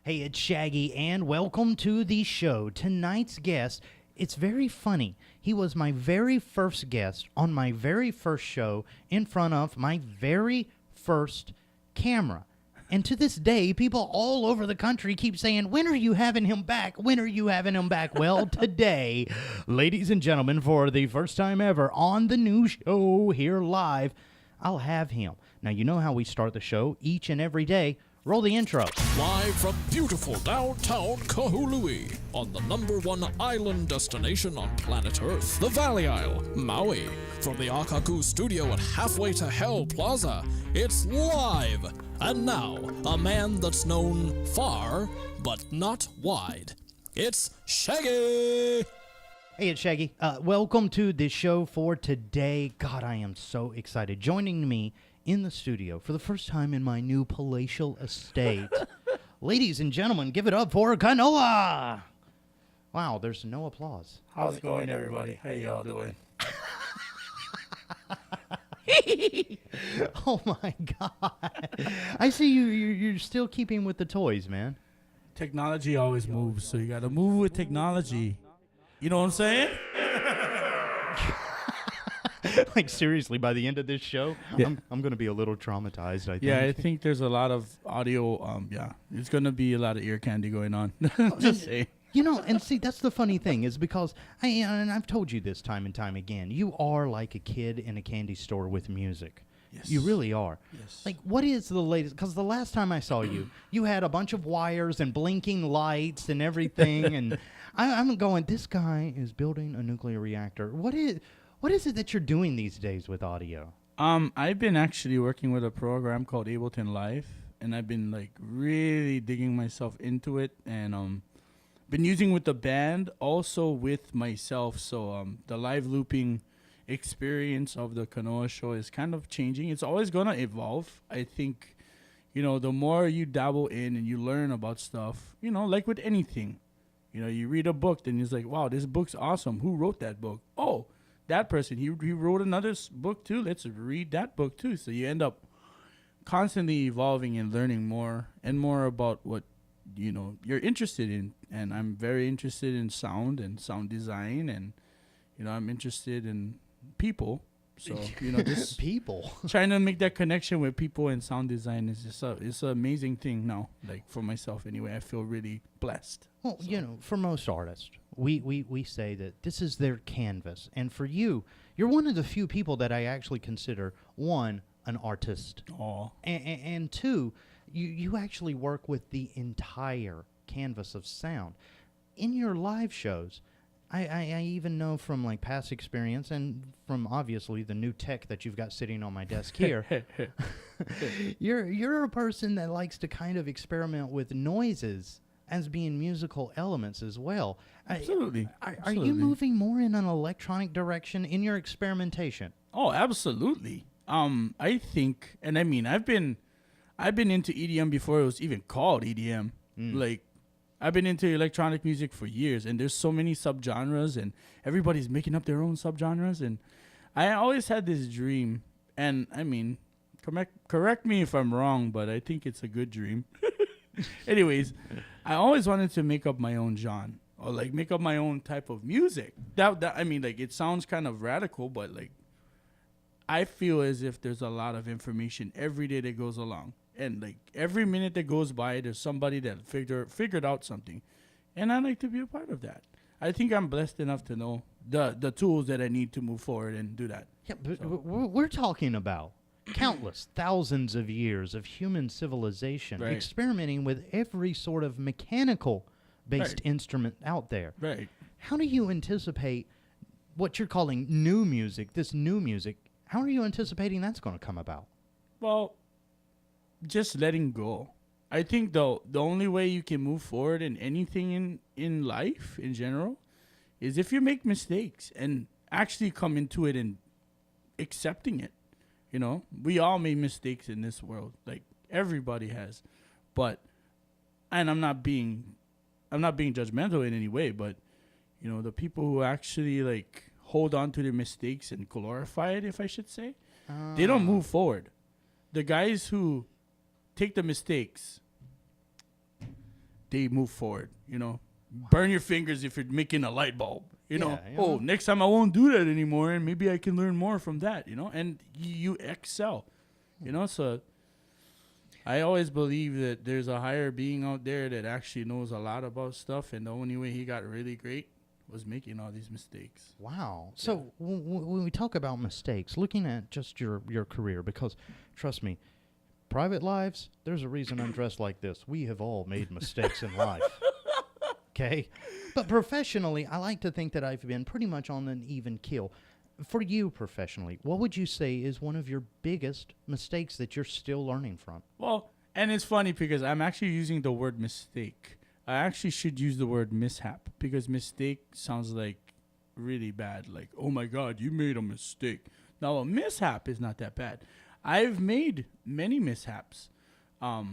Hey, it's Shaggy, and welcome to the show. Tonight's guest, it's very funny. He was my very first guest on my very first show in front of my very first camera. And to this day, people all over the country keep saying, when are you having him back? When are you having him back? Well, today, ladies and gentlemen, for the first time ever on the new show here live, I'll have him. Now, you know how we start the show each and every day. Roll the intro. Live from beautiful downtown Kahului, on the #1 island destination on planet Earth, the Valley Isle, Maui. From the Akaku studio at Halfway to Hell Plaza, it's live. And now, a man that's known far, but not wide. It's Shaggy! Hey, it's Shaggy. Welcome to the show for today. God, I am so excited. Joining me in the studio for the first time in my new palatial estate. Ladies and gentlemen, give it up for Kanoa! Wow, there's no applause. How's it going, everybody? How y'all doing? Oh my God. I see you're still keeping with the toys, man. Technology always moves, so you got to move with technology. You know what I'm saying? Like, seriously, by the end of this show, yeah. I'm going to be a little traumatized, I think. Yeah, I think there's a lot of audio. It's going to be a lot of ear candy going on. Just saying. You know, and see, that's the funny thing is because, and I've told you this time and time again, you are like a kid in a candy store with music. Yes. You really are. Yes. Like, what is the latest? Because the last time I saw you, you had a bunch of wires and blinking lights and everything, and I'm going, this guy is building a nuclear reactor. What is it that you're doing these days with audio? I've been actually working with a program called Ableton Live, and I've been like really digging myself into it, and been using with the band, also with myself. So the live looping experience of the Kanoa show is kind of changing. It's always gonna evolve. I think, the more you dabble in and you learn about stuff, like with anything, you read a book, then it's like, wow, this book's awesome. Who wrote that book? Oh, that person. He wrote another book too. Let's read that book too. So you end up constantly evolving and learning more and more about what you're interested in. And I'm very interested in sound and sound design, and I'm interested in people. So just people trying to make that connection with people and sound design is just it's an amazing thing now. Like for myself anyway, I feel really blessed. Well, so. For most artists, we say that this is their canvas, and for you, you're one of the few people that I actually consider, one, an artist, and two, you actually work with the entire canvas of sound. In your live shows, I even know from like past experience and from obviously the new tech that you've got sitting on my desk here, you're a person that likes to kind of experiment with noises as being musical elements as well. Absolutely. Are you moving more in an electronic direction in your experimentation? Oh, absolutely. I think, and I mean, I've been into EDM before it was even called EDM. Like, I've been into electronic music for years, and there's so many subgenres, and everybody's making up their own subgenres. And I always had this dream, and I mean, correct me if I'm wrong, but I think it's a good dream. Anyways, I always wanted to make up my own genre, or like make up my own type of music. That I mean, like, it sounds kind of radical, but like, I feel as if there's a lot of information every day that goes along. And like every minute that goes by, there's somebody that figured out something, and I like to be a part of that. I think I'm blessed enough to know the tools that I need to move forward and do that. Yeah, but we're talking about countless thousands of years of human civilization, right, experimenting with every sort of mechanical-based right, instrument out there. Right. How do you anticipate what you're calling new music? This new music. How are you anticipating that's going to come about? Well, just letting go. I think the only way you can move forward in anything in life in general is if you make mistakes and actually come into it and accepting it. We all made mistakes in this world. Like, everybody has. But, and I'm not being judgmental in any way, but the people who actually like hold on to their mistakes and glorify it, if I should say, they don't move forward. The guys who take the mistakes they move forward. Burn your fingers if you're making a light bulb. Next time I won't do that anymore, and maybe I can learn more from that. And you excel. So I always believe that there's a higher being out there that actually knows a lot about stuff, and the only way he got really great was making all these mistakes. Wow. So when we talk about mistakes, looking at just your career, because trust me, private lives, there's a reason I'm dressed like this. We have all made mistakes in life. Okay? But professionally, I like to think that I've been pretty much on an even keel. For you professionally, what would you say is one of your biggest mistakes that you're still learning from? Well, and it's funny because I'm actually using the word mistake. I actually should use the word mishap, because mistake sounds like really bad. Like, oh my God, you made a mistake. Now, a mishap is not that bad. I've made many mishaps. How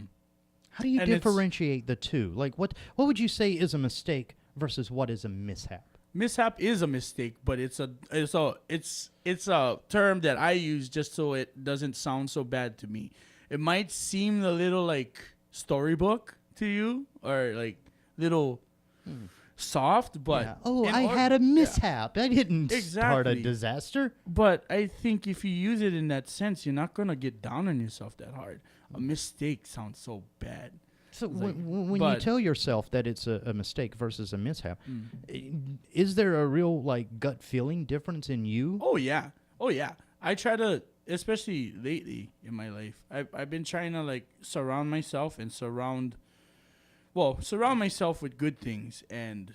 do you differentiate the two? Like, what would you say is a mistake versus what is a mishap? Mishap is a mistake, but it's a term that I use just so it doesn't sound so bad to me. It might seem a little like storybook to you, or like little soft, but I had a mishap. I didn't start a disaster. But I think if you use it in that sense, you're not gonna get down on yourself that hard. A mistake sounds so bad. So when you tell yourself that it's a mistake versus a mishap, is there a real gut feeling difference in you? Oh yeah. I try to, especially lately in my life, I've been trying to surround myself with good things and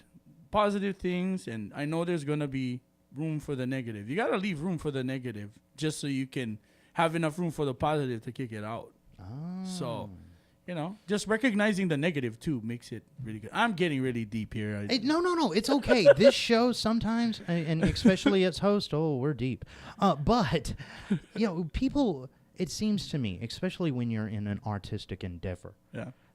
positive things, and I know there's gonna be room for the negative. You gotta leave room for the negative just so you can have enough room for the positive to kick it out. So, just recognizing the negative too makes it really good. I'm getting really deep here. No, it's okay. This show sometimes, and especially its host, we're deep. But people, it seems to me, especially when you're in an artistic endeavor,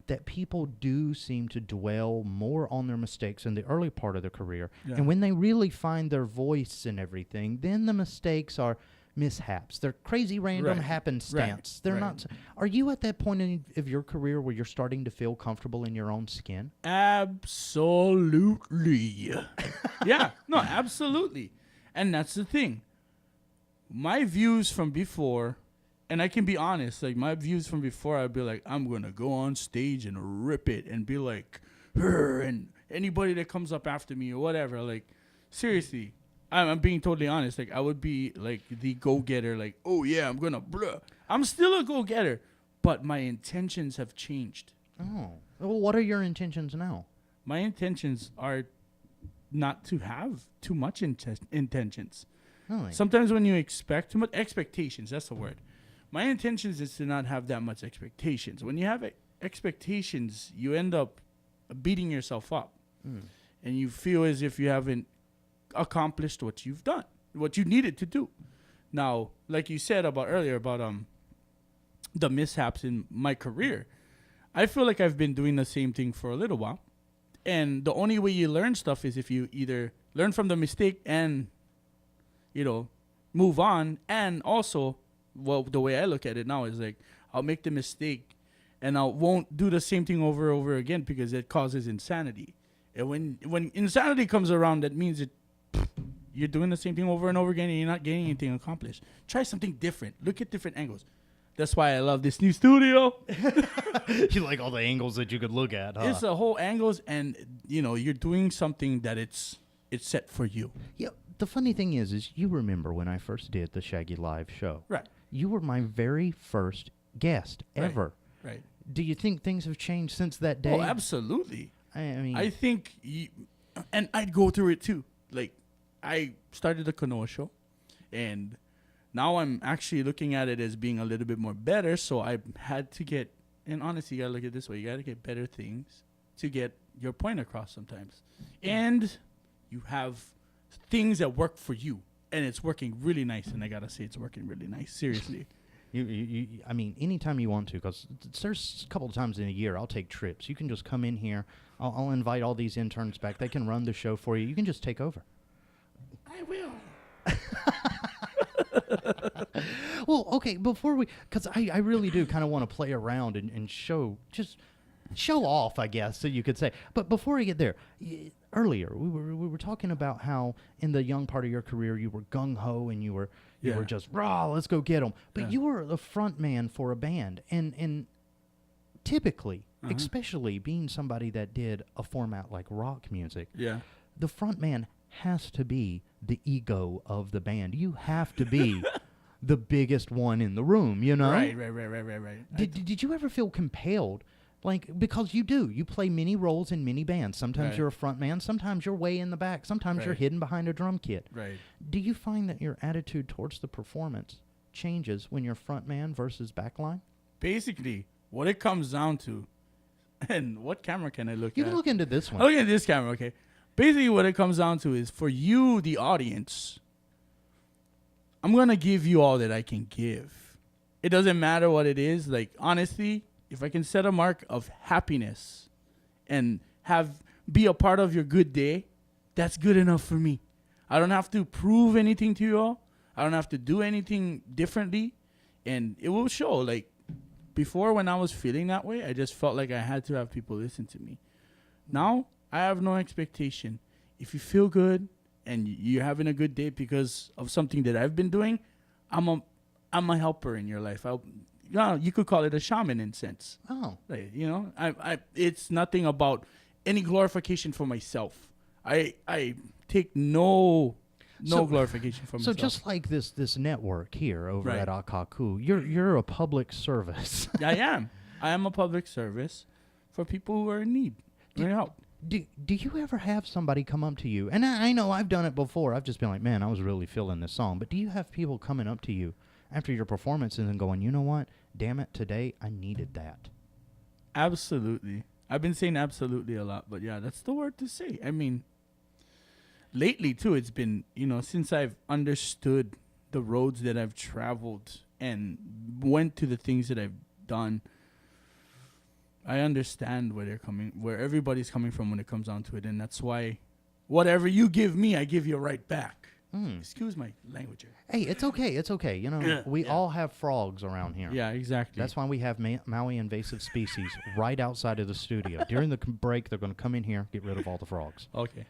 that people do seem to dwell more on their mistakes in the early part of their career. And when they really find their voice and everything, then the mistakes are mishaps. They're crazy random happenstance. They're not. Are you at that point of your career where you're starting to feel comfortable in your own skin? Absolutely. Absolutely. And that's the thing. My views from before, and I can be honest, my views from before, I'd be like, I'm going to go on stage and rip it and be like, her, and anybody that comes up after me or whatever, seriously. I'm being totally honest. I would be the go-getter. Oh yeah, I'm gonna. Blah. I'm still a go-getter, but my intentions have changed. Oh, well, what are your intentions now? My intentions are not to have too much intentions. Really? Sometimes when you expect too much expectations, that's the word. My intentions is to not have that much expectations. When you have expectations, you end up beating yourself up, and you feel as if you haven't accomplished what you've done, what you needed to do. Now, like you said earlier about the mishaps in my career, I feel like I've been doing the same thing for a little while, and the only way you learn stuff is if you either learn from the mistake and move on, and also, the way I look at it now is I'll make the mistake and I won't do the same thing over and over again, because it causes insanity. And when insanity comes around, that means you're doing the same thing over and over again and you're not getting anything accomplished. Try something different. Look at different angles. That's why I love this new studio. You like all the angles that you could look at, huh? It's the whole angles, and you're doing something that it's set for you. Yeah. The funny thing is you remember when I first did the Shaggy Live show. Right. You were my very first guest ever. Right. Do you think things have changed since that day? Oh, absolutely. I mean, I think and I'd go through it too. I started the Kanoa show, and now I'm actually looking at it as being a little bit more better. So I had to get, and honestly, you gotta look at it this way: you gotta get better things to get your point across sometimes, and you have things that work for you, and it's working really nice. And I gotta say, it's working really nice. Seriously. I mean, anytime you want to, because there's a couple of times in a year I'll take trips. You can just come in here. I'll invite all these interns back. They can run the show for you. You can just take over. I will. Well, okay, before we, because I really do kind of want to play around and show just show off, I guess, so you could say. But before we get there, earlier we were talking about how in the young part of your career you were gung ho and you were just raw, let's go get them. But you were the front man for a band, and typically, especially being somebody that did a format like rock music, the front man has to be the ego of the band. You have to be the biggest one in the room, you know? Right. Did you ever feel compelled? Like, because you do. You play many roles in many bands. Sometimes you're a front man. Sometimes you're way in the back. Sometimes you're hidden behind a drum kit. Right. Do you find that your attitude towards the performance changes when you're front man versus backline? Basically, what it comes down to, and what camera can I look at? You can look into this one. I'll look at this camera, okay. Basically, what it comes down to is for you, the audience, I'm going to give you all that I can give. It doesn't matter what it is. Like, honestly, if I can set a mark of happiness and be a part of your good day, that's good enough for me. I don't have to prove anything to you all. I don't have to do anything differently. And it will show. Like, before when I was feeling that way, I just felt like I had to have people listen to me. Now, I have no expectation. If you feel good and you're having a good day because of something that I've been doing, I'm a helper in your life. You could call it a shaman in a sense. Oh. Like, you know, it's nothing about any glorification for myself. I take no glorification for myself. So just like this network here over at Akaku, you're a public service. I am. I am a public service for people who are in need. Help. Do you ever have somebody come up to you? And I know I've done it before. I've just been like, man, I was really feeling this song. But do you have people coming up to you after your performance and then going, you know what? Damn it, today I needed that. Absolutely. I've been saying absolutely a lot. But, yeah, that's the word to say. I mean, lately, too, it's been, since I've understood the roads that I've traveled and went to the things that I've done, I understand where everybody's coming from when it comes down to it. And that's why whatever you give me, I give you right back. Excuse my language here. Hey, it's okay. It's okay. We all have frogs around here. Yeah, exactly. That's why we have Maui invasive species right outside of the studio. During the break, they're going to come in here, get rid of all the frogs. Okay.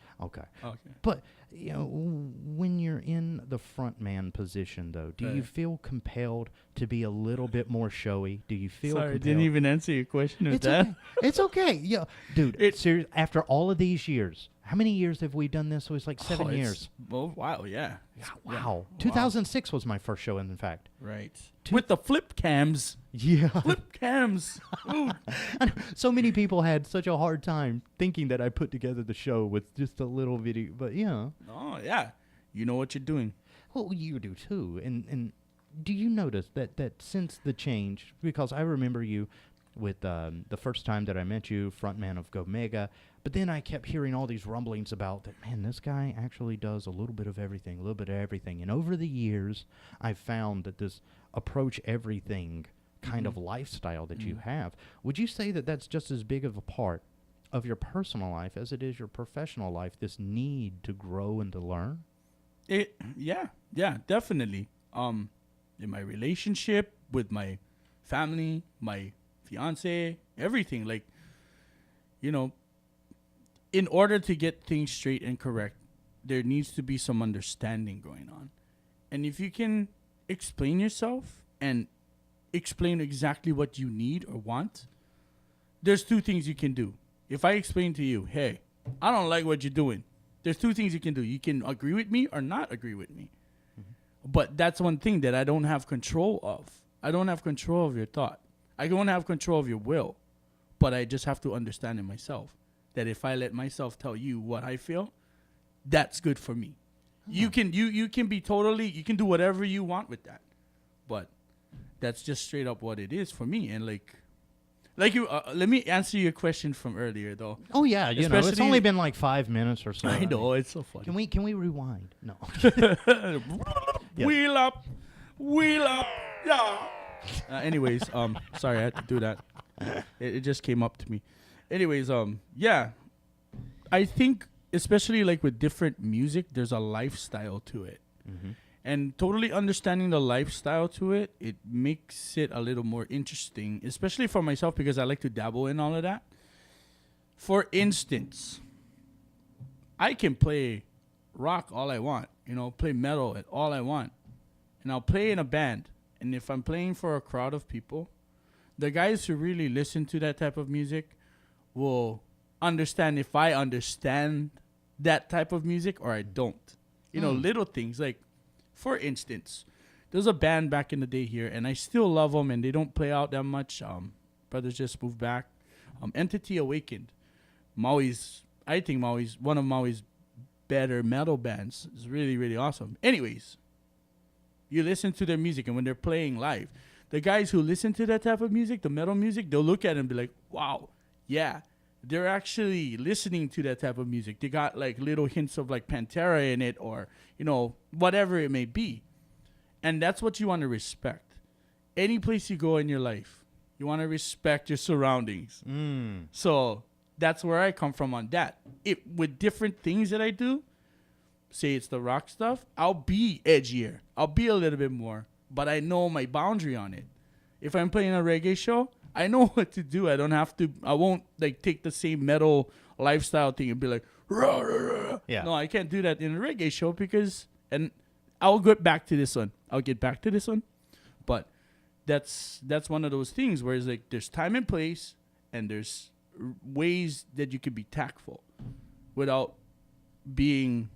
But, when you're in the front man position, though, do you feel compelled to be a little bit more showy? Do you feel Sorry, compelled? I didn't even answer your question with that. Okay. It's okay. Yeah, dude, seriously, after all of these years, how many years have we done this? So it's like 7 years. Oh, wow, yeah. Wow. 2006 was my first show, in fact. Right. With the flip cams. Yeah. Flip cams. Ooh. So many people had such a hard time thinking that I put together the show with just a little video. But, yeah. Oh, yeah. You know what you're doing. Well, you do, too. And do you notice that since the change, because I remember you with the first time that I met you, frontman of Go Mega, but then I kept hearing all these rumblings about that, man, this guy actually does a little bit of everything. And over the years, I've found that this approach everything kind of lifestyle that you have, would you say that that's just as big of a part of your personal life as it is your professional life, this need to grow and to learn? Yeah, definitely. In my relationship with my family, my fiance, everything, like, in order to get things straight and correct, there needs to be some understanding going on. And if you can explain yourself and explain exactly what you need or want, there's two things you can do. If I explain to you, hey, I don't like what you're doing, there's two things you can do. You can agree with me or not agree with me. But that's one thing that I don't have control of. I don't have control of your thought. I don't have control of your will. But I just have to understand it myself. That if I let myself tell you what I feel, that's good for me. You can be totally, you can do whatever you want with that. But that's just straight up what it is for me. And like you, let me answer your question from earlier though. Oh yeah, it's only been like 5 minutes or so. I know, it's so funny. Can we rewind? No. Wheel up, yeah. Anyways, sorry I had to do that. It just came up to me. Anyways, yeah, I think especially like with different music, there's a lifestyle to it. And totally understanding the lifestyle to it, it makes it a little more interesting, especially for myself because I like to dabble in all of that. For instance, I can play rock all I want, play metal at all I want. And I'll play in a band. And if I'm playing for a crowd of people, the guys who really listen to that type of music will understand if I understand that type of music or I don't. Little things like, for instance, there's a band back in the day here, and I still love them, and they don't play out that much. Brothers just moved back. Entity Awakened. I think Maui's one of Maui's better metal bands. It's really, really awesome. Anyways, you listen to their music, and when they're playing live, the guys who listen to that type of music, the metal music, they'll look at it and be like, wow, yeah, they're actually listening to that type of music. They got like little hints of like Pantera in it or, whatever it may be. And that's what you want to respect. Any place you go in your life, you want to respect your surroundings. So that's where I come from on that. With different things that I do, say it's the rock stuff, I'll be edgier. I'll be a little bit more. But I know my boundary on it. If I'm playing a reggae show, I know what to do. I won't like take the same metal lifestyle thing and be like, rah, rah, rah. Yeah. No, I can't do that in a reggae show and I'll get back to this one. But that's one of those things where it's like there's time and place and there's ways that you can be tactful without being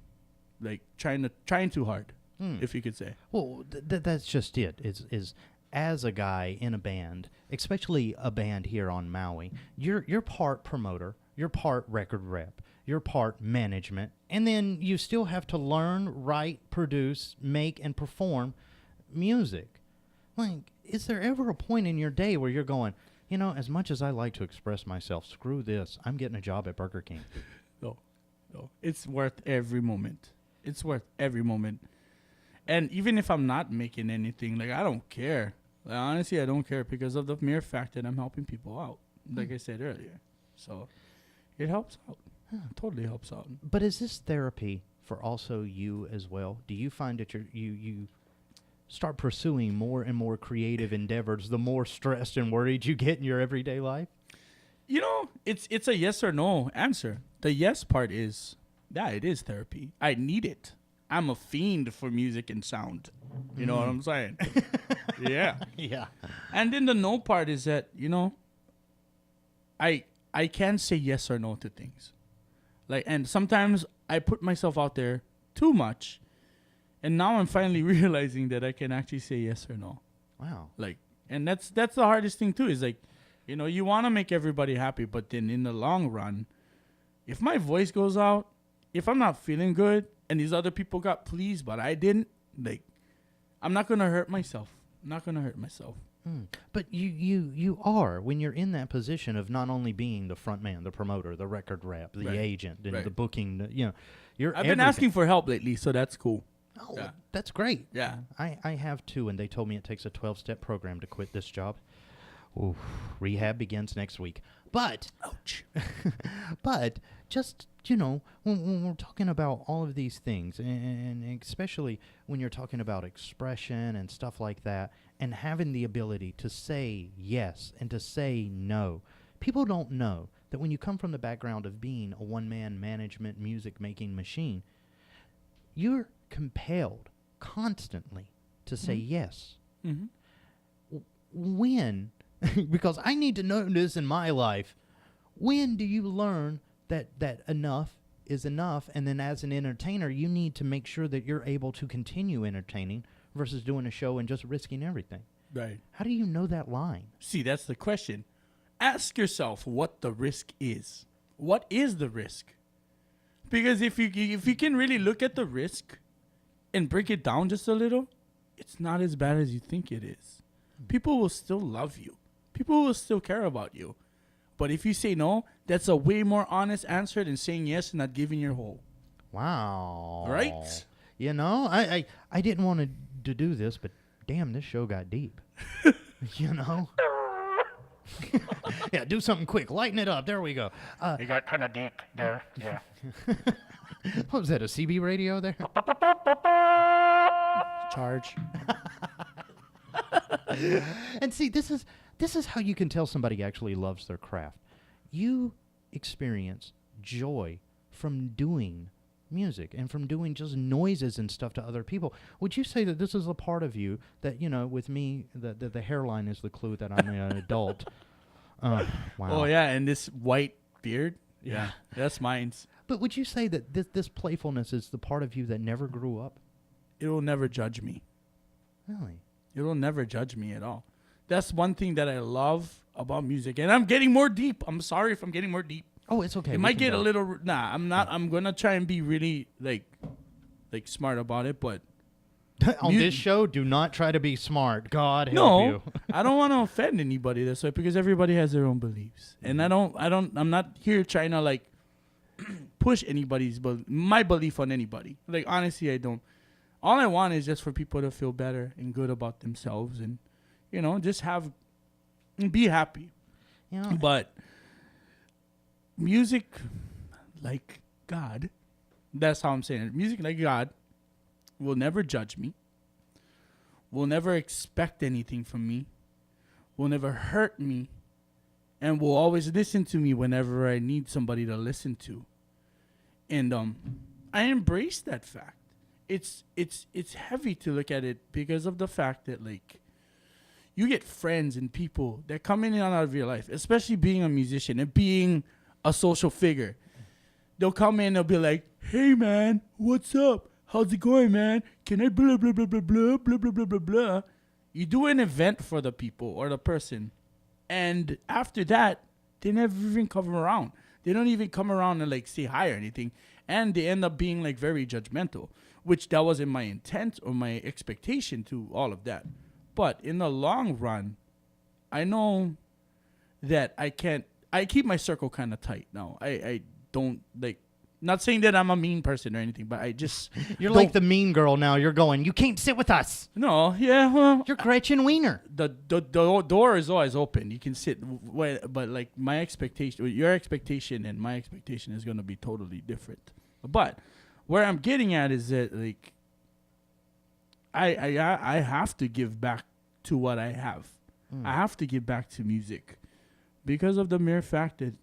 like trying too hard, if you could say. Well, that's just it. Is as a guy in a band, especially a band here on Maui, you're part promoter, you're part record rep, you're part management, and then you still have to learn, write, produce, make, and perform music. Like, is there ever a point in your day where you're going, as much as I like to express myself, screw this, I'm getting a job at Burger King? No. It's worth every moment. And even if I'm not making anything, like, I don't care. Like, honestly, I don't care because of the mere fact that I'm helping people out, like I said earlier. So it helps out. Yeah, totally helps out. But is this therapy for also you as well? Do you find that you start pursuing more and more creative endeavors the more stressed and worried you get in your everyday life? It's a yes or no answer. The yes part is, yeah, it is therapy. I need it. I'm a fiend for music and sound. You know what I'm saying? Yeah. Yeah. And then the no part is that, I can say yes or no to things. Like, and sometimes I put myself out there too much. And now I'm finally realizing that I can actually say yes or no. Wow. Like, and that's the hardest thing too, is like, you want to make everybody happy, but then in the long run, if my voice goes out, if I'm not feeling good and these other people got pleased, but I didn't, like, I'm not going to hurt myself. But you are, when you're in that position of not only being the front man, the promoter, the record rep, the agent, and the booking, you're I've been asking for help lately, so that's cool. Oh, that's great. Yeah. I have too, and they told me it takes a 12-step program to quit this job. Ooh, rehab begins next week. But, ouch. But just, when we're talking about all of these things, and especially when you're talking about expression and stuff like that, and having the ability to say yes and to say no, people don't know that when you come from the background of being a one-man management music-making machine, you're compelled constantly to say yes. Mm-hmm. When, because I need to know this in my life, when do you learn that enough is enough, and then as an entertainer, you need to make sure that you're able to continue entertaining versus doing a show and just risking everything? Right. How do you know that line? See, that's the question. Ask yourself what the risk is. What is the risk? Because if you can really look at the risk and break it down just a little, it's not as bad as you think it is. People will still love you. People will still care about you. But if you say no, that's a way more honest answer than saying yes and not giving your whole. Wow. Right? I didn't want to do this, but damn, this show got deep. Yeah, do something quick. Lighten it up. There we go. You got kind of deep there. Yeah. What was that, a CB radio there? charge. And see, this is how you can tell somebody actually loves their craft. You experience joy from doing music and from doing just noises and stuff to other people. Would you say that this is a part of you that, with me, the hairline is the clue that I'm an adult? Wow. Oh, yeah, and this white beard. Yeah, that's mine. But would you say that this playfulness is the part of you that never grew up? It will never judge me. Really? It will never judge me at all. That's one thing that I love about music. And I'm getting more deep. I'm sorry if I'm getting more deep. Oh, it's okay. It might get a little... Nah, I'm not. I'm going to try and be really, like smart about it, but... On this show, do not try to be smart. God help you. I don't want to offend anybody this way because everybody has their own beliefs. And I'm not here trying to, like, push my belief on anybody. Like, honestly, I don't. All I want is just for people to feel better and good about themselves and, just be happy. But music like God, that's how I'm saying it. Music like God will never judge me, will never expect anything from me, will never hurt me, and will always listen to me whenever I need somebody to listen to. And I embrace that fact. It's heavy to look at it because of the fact that, like, you get friends and people that come in and out of your life, especially being a musician and being a social figure. They'll come in, they'll be like, "Hey man, what's up? How's it going, man? Can I blah blah blah blah blah blah blah blah blah blah?" You do an event for the people or the person, and after that, they never even come around. They don't even come around and, like, say hi or anything, and they end up being, like, very judgmental, which that wasn't my intent or my expectation to all of that. But in the long run, I know that I keep my circle kind of tight now. I don't, like, not saying that I'm a mean person or anything, but I just... You're like the mean girl now. You're going, you can't sit with us. No, yeah, well... You're Gretchen Wiener. The door is always open. You can sit, but, like, my expectation, your expectation and my expectation is going to be totally different. But where I'm getting at is that, like, I have to give back to what I have. I have to give back to music because of the mere fact that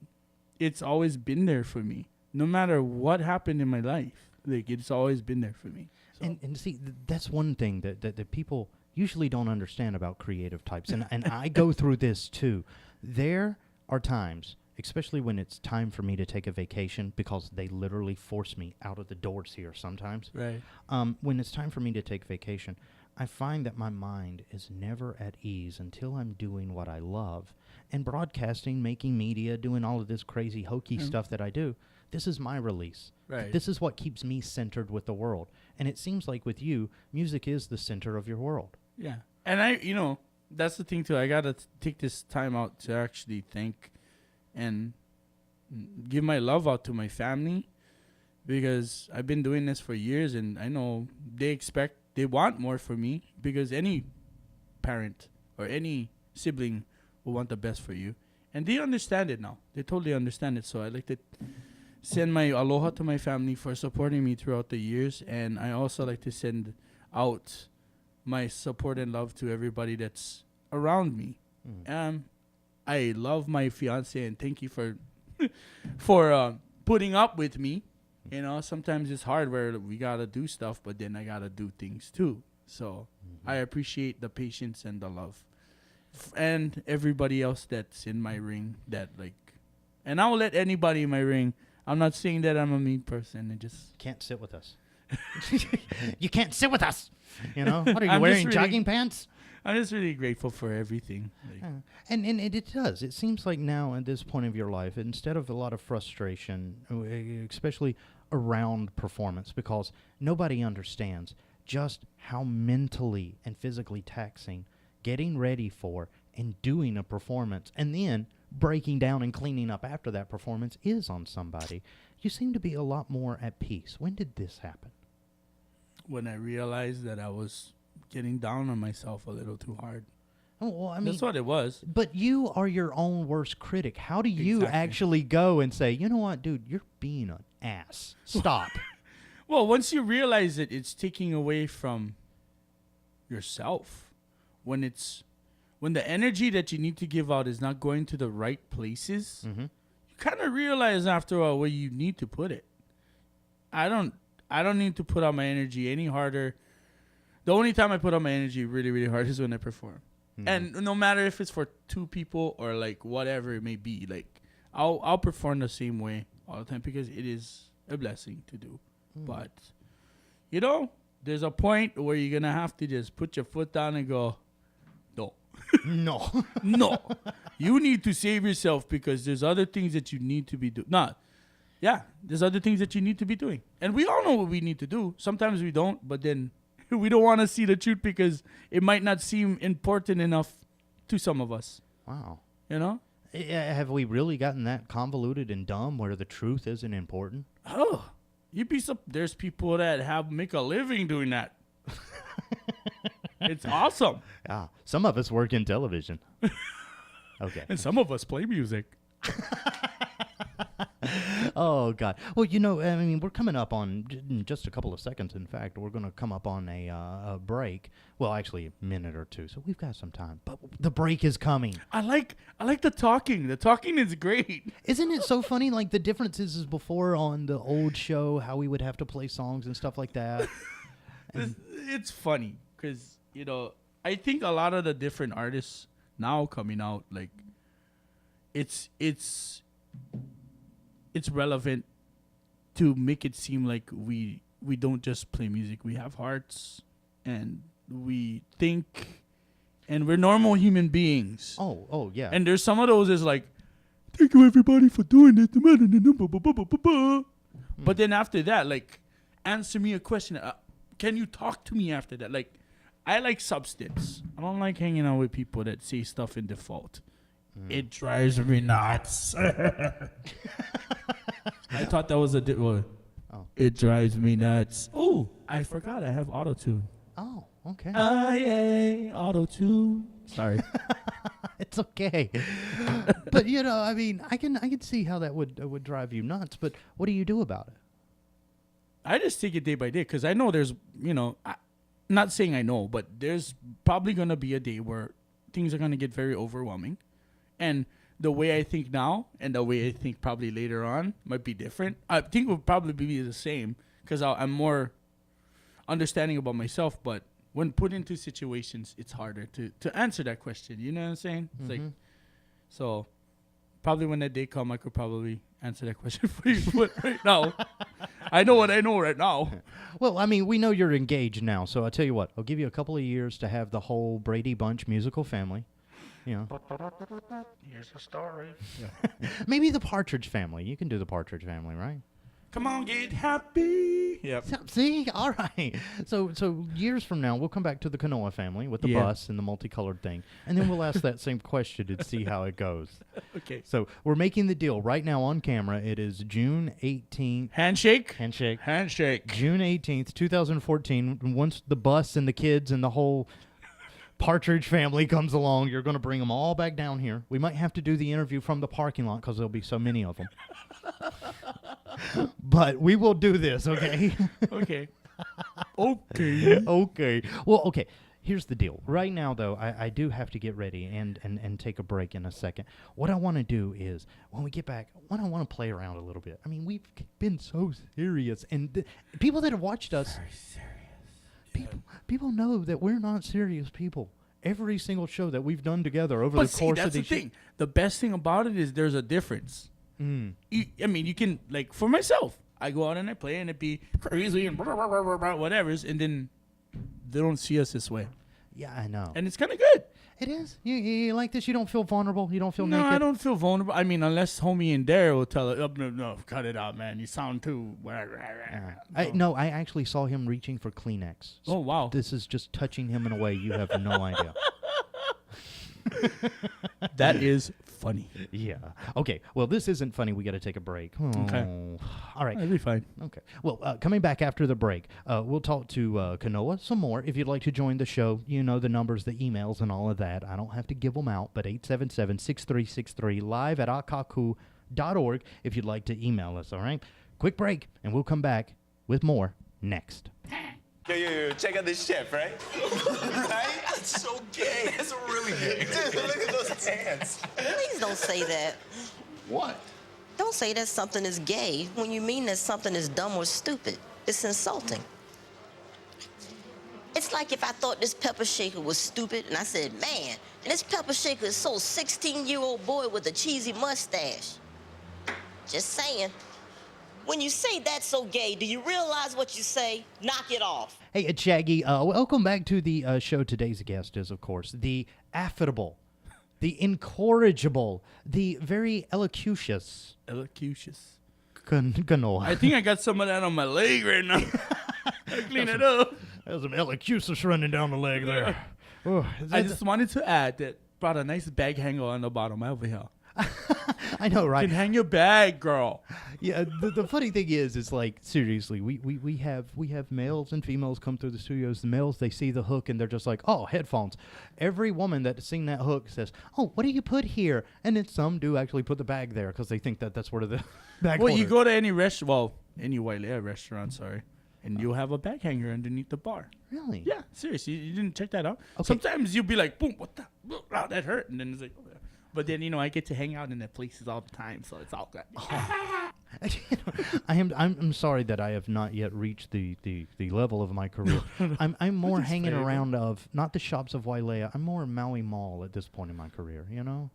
it's always been there for me. No matter what happened in my life, like, it's always been there for me. So. And see, that's one thing that people usually don't understand about creative types. And I go through this too. There are times, especially when it's time for me to take a vacation, because they literally force me out of the doors here sometimes. Right. When it's time for me to take vacation, I find that my mind is never at ease until I'm doing what I love. And broadcasting, making media, doing all of this crazy hokey stuff that I do, this is my release. Right. This is what keeps me centered with the world. And it seems like with you, music is the center of your world. Yeah. And that's the thing too. I got to take this time out to actually thank and give my love out to my family, because I've been doing this for years, and I know they want more for me, because any parent or any sibling will want the best for you. And they understand it now. They totally understand it. So I'd like to send my aloha to my family for supporting me throughout the years. And I also like to send out my support and love to everybody that's around me. I love my fiance, and thank you for putting up with me. Sometimes it's hard where we got to do stuff, but then I got to do things too. So I appreciate the patience and the love. And everybody else that's in my ring that, like, and I will let anybody in my ring. I'm not saying that I'm a mean person. I just can't sit with us. You can't sit with us. What are you wearing? Jogging pants? I'm just really grateful for everything. And it does. It seems like now at this point of your life, instead of a lot of frustration, especially around performance, because nobody understands just how mentally and physically taxing getting ready for and doing a performance and then breaking down and cleaning up after that performance is on somebody. You seem to be a lot more at peace. When did this happen? When I realized that I was getting down on myself a little too hard. Oh, well, I mean, that's what it was. But you are your own worst critic. How do you actually go and say, you know what, dude, you're being an ass. Stop. Well, once you realize it, it's taking away from yourself. When the energy that you need to give out is not going to the right places, you kind of realize after a while where you need to put it. I don't need to put out my energy any harder. The only time I put out my energy really, really hard is when I perform. And no matter if it's for 2 people or like whatever it may be, like I'll perform the same way all the time because it is a blessing to do. But you know, there's a point where you're gonna have to just put your foot down and go, no, No. no, you need to save yourself because there's other things that you need to be doing. There's other things that you need to be doing, and we all know what we need to do. Sometimes we don't, but then we don't want to see the truth because it might not seem important enough to some of us. Wow. You know? Have we really gotten that convoluted and dumb where the truth isn't important? Oh, there's people that make a living doing that. It's awesome. Ah, some of us work in television. Okay. And some of us play music. Oh, God. Well, you know, I mean, we're coming up on in just a couple of seconds. In fact, we're going to come up on a break. Well, actually, a minute or two. So we've got some time. But the break is coming. I like the talking. The talking is great. Isn't it so funny? Like, the difference is before on the old show, how we would have to play songs and stuff like that. It's funny because, you know, I think a lot of the different artists now coming out, like, it's relevant to make it seem like we don't just play music. We have hearts and we think and we're normal human beings. Oh, yeah. And there's some of those is like, thank you everybody for doing it. But then after that, like, answer me a question. Can you talk to me after that? Like, I like substance. I don't like hanging out with people that say stuff in default. It drives me nuts. I thought that was It drives me nuts. Oh, I forgot I have auto-tune. Oh, okay. Yeah, auto-tune. Sorry. It's okay. But, you know, I mean, I can see how that would drive you nuts, but what do you do about it? I just take it day by day because I know there's, you know, not saying I know, but there's probably going to be a day where things are going to get very overwhelming. And the way I think now and the way I think probably later on might be different. I think it would probably be the same because I'm more understanding about myself. But when put into situations, it's harder to answer that question. You know what I'm saying? It's like, so probably when that day come, I could probably answer that question for you. But right now, I know what I know right now. Well, I mean, we know you're engaged now, so I'll tell you what. I'll give you a couple of years to have the whole Brady Bunch musical family. You know. Here's the story. Maybe the Partridge Family. You can do the Partridge Family, right? Come on, get happy. Yep. See? All right. So years from now, we'll come back to the Kanoa family with the bus and the multicolored thing, and then we'll ask that same question and see how it goes. Okay. So we're making the deal right now on camera. It is June 18th. Handshake. June 18th, 2014. Once the bus and the kids and the whole Partridge family comes along, you're going to bring them all back down here. We might have to do the interview from the parking lot because there'll be so many of them. But we will do this, okay? Okay. Okay. Well, okay. Here's the deal. Right now, though, I do have to get ready and take a break in a second. What I want to do is, when we get back, I want to play around a little bit. I mean, we've been so serious. And people that have watched us... Very serious. People know that we're not serious people. Every single show that we've done together over the course of these... That's the thing. The best thing about it is there's a difference. I mean, you can, like, for myself, I go out and I play and it be crazy and whatever, and then they don't see us this way. Yeah, I know. And it's kind of good. It is. You like this? You don't feel vulnerable? You don't feel naked? No, I don't feel vulnerable. I mean, unless homie in there will tell it, no, cut it out, man. You sound too... I actually saw him reaching for Kleenex. Oh, wow. This is just touching him in a way you have no idea. That is funny. Yeah. Okay. Well, this isn't funny. We got to take a break. Okay. All right. That'll be fine. Okay. Well, coming back after the break, we'll talk to Kanoa some more. If you'd like to join the show, you know the numbers, the emails, and all of that. I don't have to give them out, but 877-6363 live at akaku.org if you'd like to email us, all right? Quick break, and we'll come back with more next. Yo, check out this chef, right? Right? That's so gay. That's really gay. Dude, look at those hands. Please don't say that. What? Don't say that something is gay when you mean that something is dumb or stupid. It's insulting. It's like if I thought this pepper shaker was stupid and I said, man, this pepper shaker is so 16-year-old boy with a cheesy mustache. Just saying. When you say that's so gay, do you realize what you say? Knock it off. Hey, it's Shaggy. Welcome back to the show. Today's guest is, of course, the affable, the incorrigible, the very elocucious Kanoa. I think I got some of that on my leg right now. I clean it up. There's some elocucious running down the leg there. Oh, I just wanted to add that brought a nice bag hanger on the bottom over here. I know, right? You can hang your bag, girl. Yeah, the funny thing is like, seriously, we have males and females come through the studios. The males, they see the hook and they're just like, oh, headphones. Every woman that's seen that hook says, oh, what do you put here? And then some do actually put the bag there because they think that that's where the bag Well, holder. you go to any any Wailea restaurant, sorry, and you'll have a bag hanger underneath the bar. Really? Yeah, seriously, you didn't check that out? Okay. Sometimes you'll be like, boom, what the, wow, that hurt, and then it's like, oh, yeah. But then, I get to hang out in that places all the time, so it's all good. I'm sorry that I have not yet reached the level of my career. I'm more hanging around of not the shops of Wailea. I'm more Maui Mall at this point in my career. I'm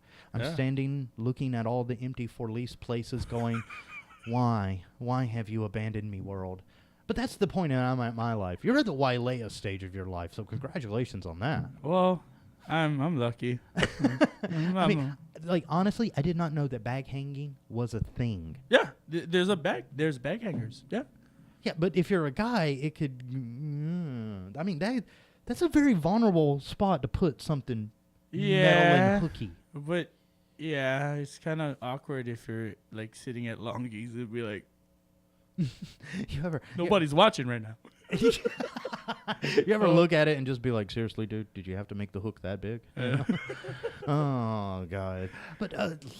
standing, looking at all the empty for lease places, going, why have you abandoned me, world? But that's the point that I'm at my life. You're at the Wailea stage of your life, so congratulations on that. Well, I'm lucky. I mean, like, honestly, I did not know that bag hanging was a thing. Yeah, there's bag hangers. Yeah. Yeah, but if you're a guy, it could. I mean, that's a very vulnerable spot to put something metal and hooky. But yeah, it's kind of awkward if you're like sitting at Longies. It'd be like, nobody's watching right now. You ever look at it and just be like, seriously, dude, did you have to make the hook that big? Oh, God. But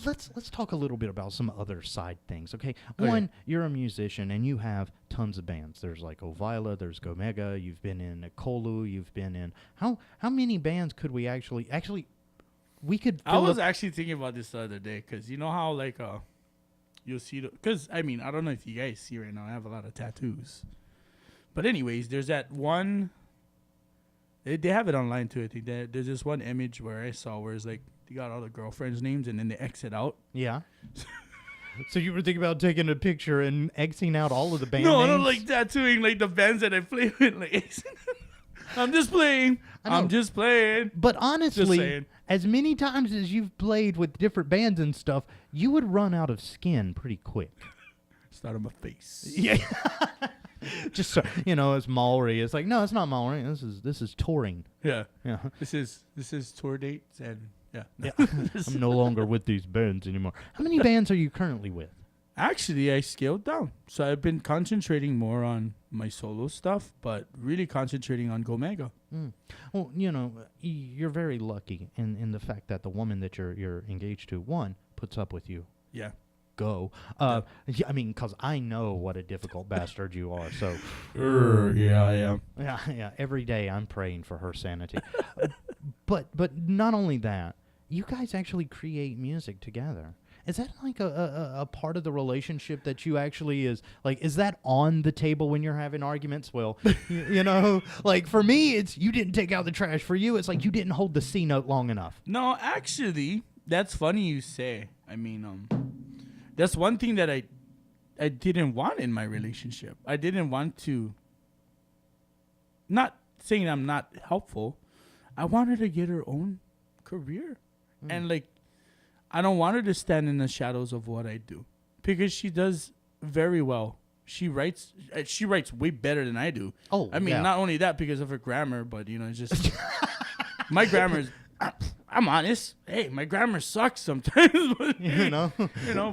let's talk a little bit about some other side things, okay? One, you're a musician, and you have tons of bands. There's like Ovila, there's Gomega, you've been in Kolu, you've been in... How many bands could we actually... we could... I was actually thinking about this the other day, because you know how, like, you'll see... Because, I mean, I don't know if you guys see right now, I have a lot of tattoos. But anyways, there's that one... They have it online too. I think there's this one image where I saw where it's like they got all the girlfriends' names and then they exit out. Yeah. So you were thinking about taking a picture and Xing out all of the band names? No, I don't like tattooing like the bands that I play with. Like, I'm just playing. I'm just playing. But honestly, as many times as you've played with different bands and stuff, you would run out of skin pretty quick. Start on my face. Yeah. Just so, it's Maori. It's like, no, it's not Maori. This is touring. Yeah. Yeah. This is tour dates and yeah. I'm no longer with these bands anymore. How many bands are you currently with? Actually, I scaled down. So I've been concentrating more on my solo stuff, but really concentrating on Gomega. Well, you're very lucky in the fact that the woman that you're engaged to, one, puts up with you. Yeah. Go. I mean, because I know what a difficult bastard you are. So, yeah, I am. Yeah. Every day I'm praying for her sanity. But not only that, you guys actually create music together. Is that like a part of the relationship that you actually is that on the table when you're having arguments? Well, like for me, it's you didn't take out the trash. For you, it's like you didn't hold the C note long enough. No, actually, that's funny you say. I mean, that's one thing that I didn't want in my relationship. I didn't want to, not saying I'm not helpful, I want her to get her own career. And like, I don't want her to stand in the shadows of what I do because she does very well. She writes way better than I do. Oh, I mean, not only that because of her grammar, but it's just my grammar is. I'm honest. Hey, my grammar sucks sometimes, but,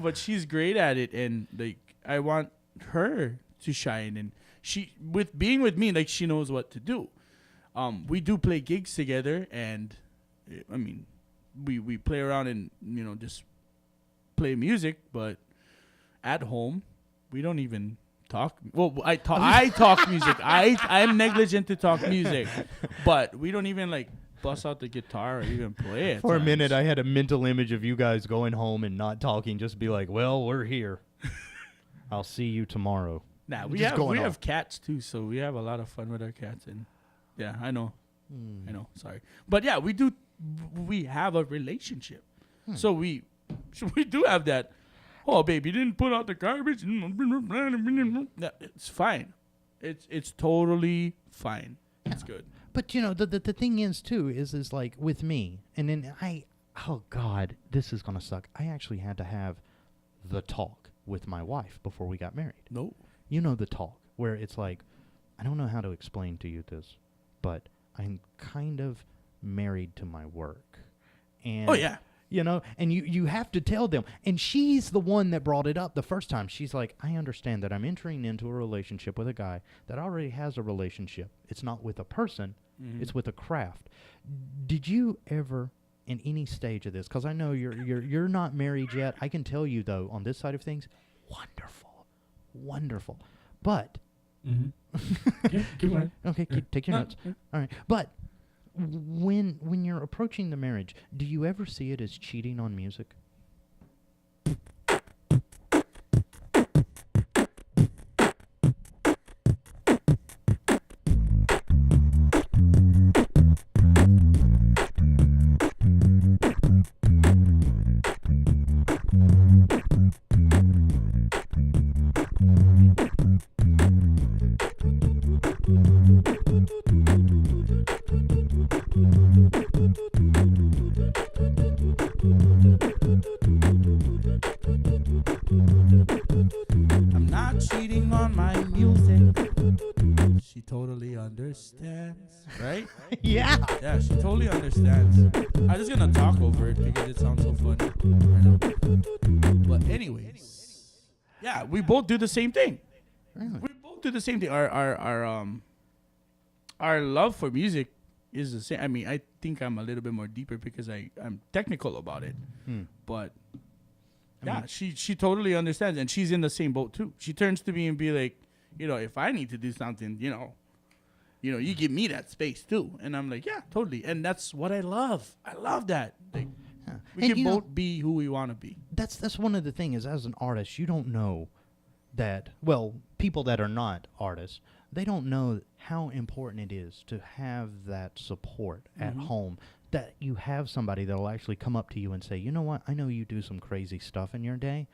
but she's great at it, and like I want her to shine. And she, with being with me, like she knows what to do. We do play gigs together, and I mean, we play around and just play music, but at home we don't even talk. Well, I talk music. I'm negligent to talk music, but we don't even like bust out the guitar or even play it. For a minute, I had a mental image of you guys going home and not talking. Just be like, "Well, we're here. I'll see you tomorrow." Nah, we have cats too, so we have a lot of fun with our cats. And yeah, I know, sorry, but yeah, we do. We have a relationship, so we do have that. Oh, baby, you didn't put out the garbage. Yeah, it's fine. It's totally fine. It's good. But you know, the thing is too is like with me, and then oh God, this is gonna suck. I actually had to have the talk with my wife before we got married. No. You know, the talk where it's like, I don't know how to explain to you this, but I'm kind of married to my work. And Oh yeah. you know, and you have to tell them. And she's the one that brought it up the first time. She's like, I understand that I'm entering into a relationship with a guy that already has a relationship. It's not with a person, it's with a craft. Did you ever, in any stage of this, because I know you're not married yet, I can tell you, though, on this side of things, wonderful. But, Keep going. okay, take your notes. All right. But when you're approaching the marriage, do you ever see it as cheating on music? I'm not cheating on my music. She totally understands, right? Yeah. Yeah, she totally understands. I'm just gonna talk over it because it sounds so funny right now. But anyways, yeah, we both do the same thing. Really? We both do the same thing. Our love for music is the same. I mean, I think I'm a little bit more deeper because I'm technical about it. But yeah, she totally understands, and she's in the same boat too. She turns to me and be like, you know, if I need to do something, you know, you give me that space too. And I'm like, yeah, totally. And that's what I love. I love that. Like, we And can both be who we want to be. That's one of the things. As an artist, you don't know that. Well, people that are not artists, they don't know how important it is to have that support at home. That you have somebody that will actually come up to you and say, you know what, I know you do some crazy stuff in your day,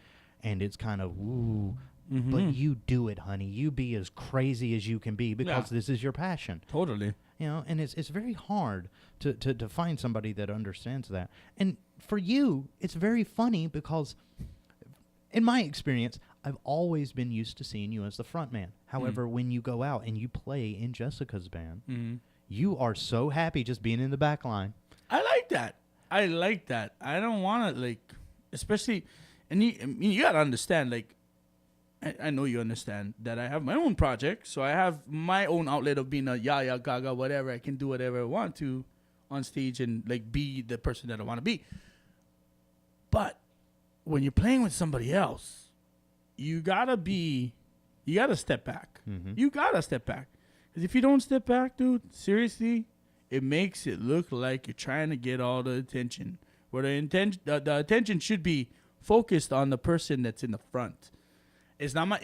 and it's kind of ooh, but you do it, honey. You be as crazy as you can be because this is your passion. Totally. You know, and it's very hard to find somebody that understands that. And for you, it's very funny because, in my experience, I've always been used to seeing you as the front man. However, when you go out and you play in Jessica's band, you are so happy just being in the back line. I like that. I don't want to, like, especially, and you got to understand, like, I know you understand that I have my own project, so I have my own outlet of being a yaya gaga, whatever. I can do whatever I want to on stage and, like, be the person that I want to be. But when you're playing with somebody else, you got to step back. You got to step back. Because if you don't step back, dude, seriously, it makes it look like you're trying to get all the attention. Where the attention should be focused on the person that's in the front. It's not my,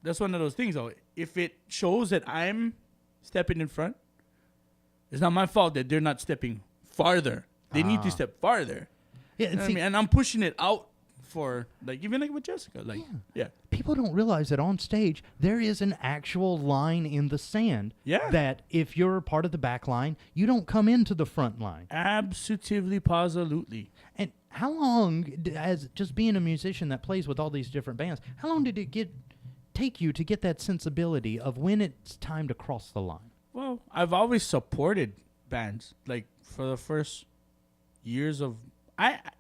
that's one of those things, though. If it shows that I'm stepping in front, it's not my fault that they're not stepping farther. They need to step farther. Yeah, You know what I mean? And I'm pushing it out for, like, even like with Jessica. Like, yeah. People don't realize that on stage there is an actual line in the sand. Yeah. That if you're part of the back line, you don't come into the front line. Absolutely, positively. And how long, as just being a musician that plays with all these different bands, how long did it take you to get that sensibility of when it's time to cross the line? Well, I've always supported bands. Like, for the first years of,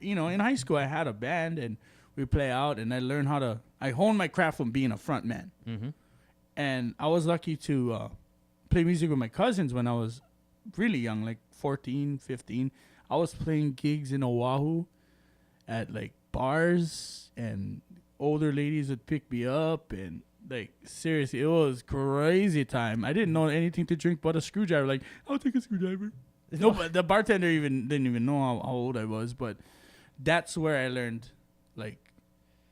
in high school I had a band and we play out and I learned I honed my craft from being a front man. And I was lucky to play music with my cousins when I was really young, like 14, 15. I was playing gigs in Oahu at, like, bars, and older ladies would pick me up, and Like, seriously, it was crazy time. I didn't know anything to drink but a screwdriver. Like, I'll take a screwdriver. No, but the bartender didn't even know how old I was. But that's where I learned, like,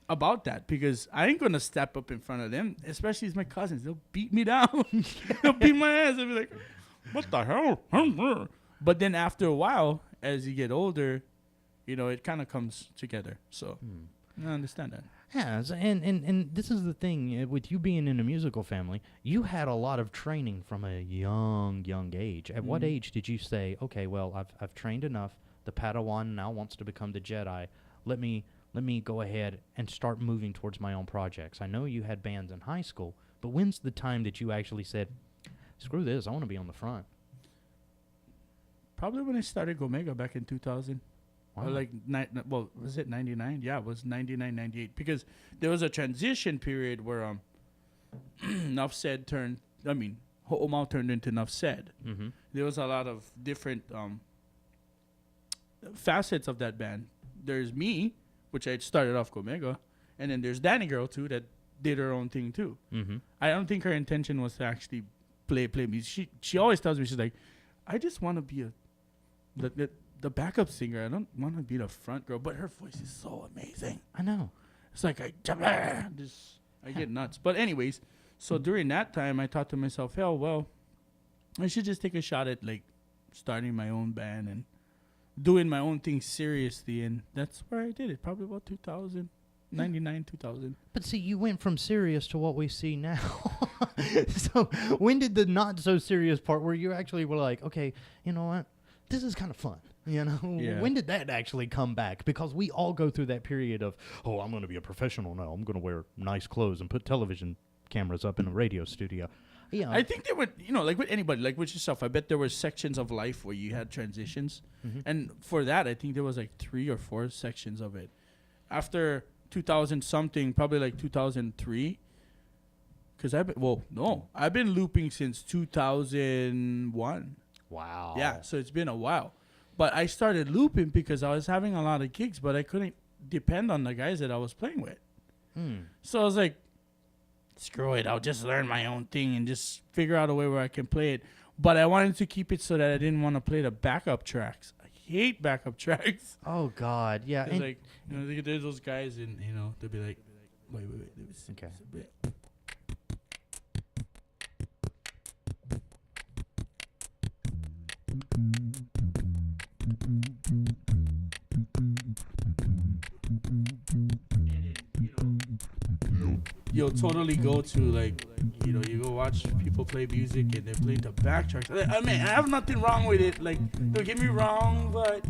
about that. Because I ain't going to step up in front of them, especially as my cousins. They'll beat me down. They'll beat my ass. They'll be like, what the hell? But then after a while, as you get older, you know, it kind of comes together. So I understand that. Yeah, and this is the thing, with you being in a musical family, you had a lot of training from a young age. At what age did you say, okay, well, I've trained enough, the Padawan now wants to become the Jedi, let me go ahead and start moving towards my own projects? I know you had bands in high school, but when's the time that you actually said, screw this, I want to be on the front? Probably when I started Gomega back in 2000. Wow. Or like, was it 99? Yeah, it was 99, 98. Because there was a transition period where Nuff Said Ho'omau turned into Nuff Said. Mm-hmm. There was a lot of different facets of that band. There's me, which I started off Gomega, and then there's Danny Girl, too, that did her own thing, too. Mm-hmm. I don't think her intention was to actually play music. She always tells me, she's like, I just want to be the backup singer. I don't want to be the front girl, but her voice is so amazing. I know. It's like I get nuts. But anyways, so during that time, I thought to myself, hell, well, I should just take a shot at like starting my own band and doing my own thing seriously, and that's where I did it. Probably about 2000, 99, 2000. But see, you went from serious to what we see now. So when did the not so serious part where you actually were like, okay, you know what? This is kind of fun. You know, Yeah. When did that actually come back? Because we all go through that period of, oh, I'm going to be a professional now. I'm going to wear nice clothes and put television cameras up in a radio studio. Yeah, I think there were, like with anybody, like with yourself, I bet there were sections of life where you had transitions. Mm-hmm. And for that, I think there was like 3 or 4 sections of it. After 2000 something, probably like 2003. Because I've been looping since 2001. Wow. Yeah, so it's been a while. But I started looping because I was having a lot of gigs, but I couldn't depend on the guys that I was playing with. So I was like, screw it, I'll just learn my own thing and just figure out a way where I can play it. But I wanted to keep it so that I didn't want to play the backup tracks. I hate backup tracks. Oh, God, yeah. It's like, there's those guys and, they'll be like, wait. Okay. You'll totally go to like, you go watch people play music and they're playing the backtracks. I mean, I have nothing wrong with it. Like, don't get me wrong, but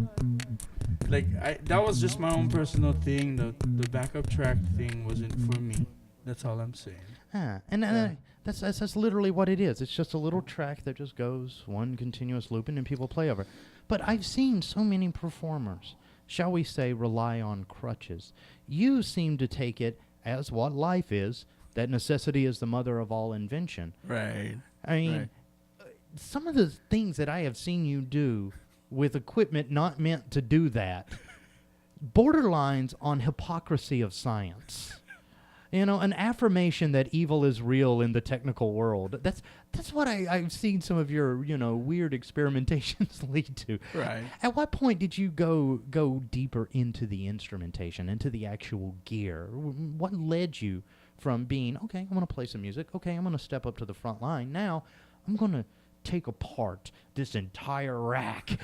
like, that was just my own personal thing. The backup track thing wasn't for me. That's all I'm saying. And that's literally what it is. It's just a little track that just goes one continuous looping and people play over. But I've seen so many performers, shall we say, rely on crutches. You seem to take it as what life is, that necessity is the mother of all invention. Right. I mean, some of the things that I have seen you do with equipment not meant to do that, borderlines on hypocrisy of science. An affirmation that evil is real in the technical world. That's what I've seen some of your, weird experimentations lead to. Right. At what point did you go deeper into the instrumentation, into the actual gear? What led you from being, okay, I'm going to play some music. Okay, I'm going to step up to the front line. Now, I'm going to take apart this entire rack,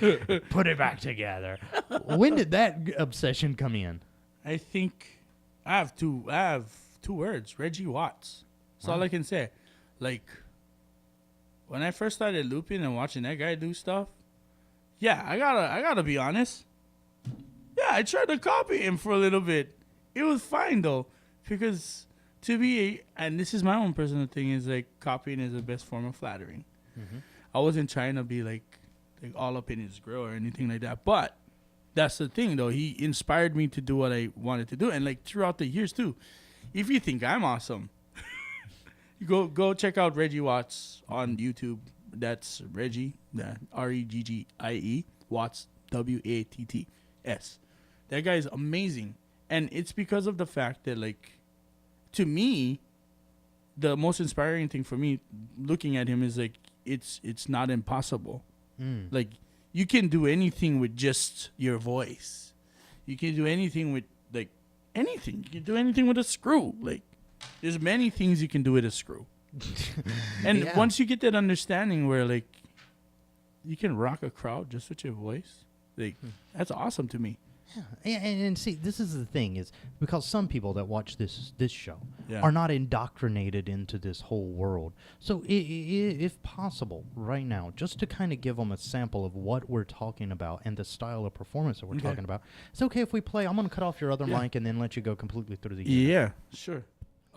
put it back together. When did that obsession come in? I think I have two words, Reggie Watts. That's all I can say. Like, when I first started looping and watching that guy do stuff, yeah, I gotta be honest. Yeah, I tried to copy him for a little bit. It was fine though, because to me, and this is my own personal thing, is like copying is the best form of flattering. Mm-hmm. I wasn't trying to be like all up in his grill or anything like that, but that's the thing though. He inspired me to do what I wanted to do, and like throughout the years too. If you think I'm awesome, go check out Reggie Watts on YouTube. That's Reggie, Reggie, Watts, Watts. That guy is amazing. And it's because of the fact that, like, to me, the most inspiring thing for me looking at him is like it's not impossible. Like you can do anything with just your voice. You can do anything with like anything. You can do anything with a screw. Like there's many things you can do with a screw. And once you get that understanding where like you can rock a crowd just with your voice, like that's awesome to me. Yeah, and see, this is the thing is because some people that watch this show Yeah. are not indoctrinated into this whole world. So, if possible, right now, just to kind of give them a sample of what we're talking about and the style of performance that we're talking about, it's okay if we play. I'm going to cut off your other mic and then let you go completely through the. Yeah, sure.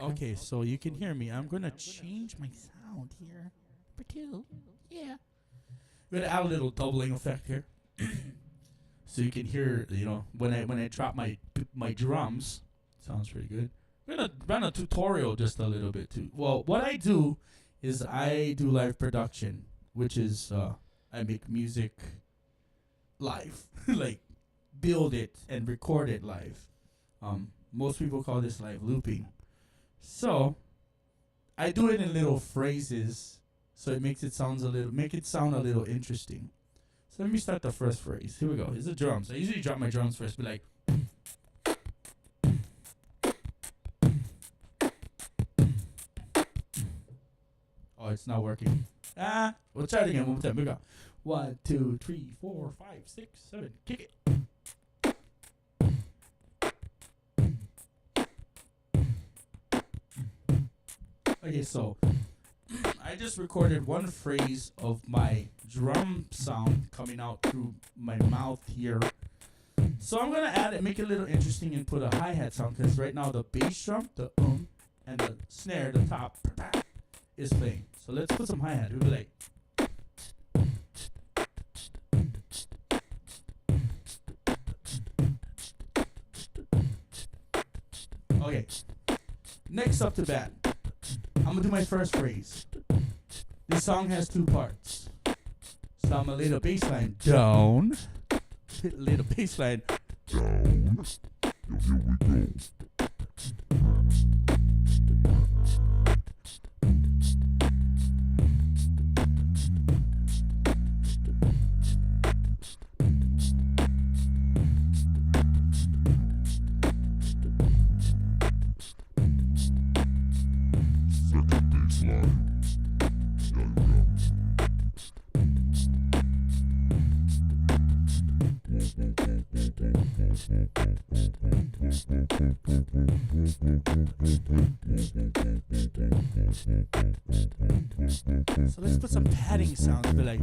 Okay, so you can hear me. I'm gonna change my sound here for 2. Yeah. We're gonna add a little doubling effect here, so you can hear. You know, when I drop my drums, sounds pretty good. We're gonna run a tutorial just a little bit too. Well, what I do is I do live production, which is I make music live, like build it and record it live. Most people call this live looping. So I do it in little phrases, so it makes it sound a little interesting. So let me start the first phrase. Here we go. It's the drums. I usually drop my drums first, be like. Oh, it's not working. We'll try it again one more time. Here we go. 1, 2, 3, 4, 5, 6, 7. Kick it. Okay, so I just recorded one phrase of my drum sound coming out through my mouth here. So I'm going to add it, make it a little interesting and put a hi-hat sound because right now the bass drum, the and the snare, the top, is playing. So let's put some hi-hat. We'll be like. Okay, next up to bat. I'm going to do my first phrase. This song has 2 parts. So I'm going to lay the bass line down. Lay the bass line down. Here we go. So let's put some padding sounds. Be like,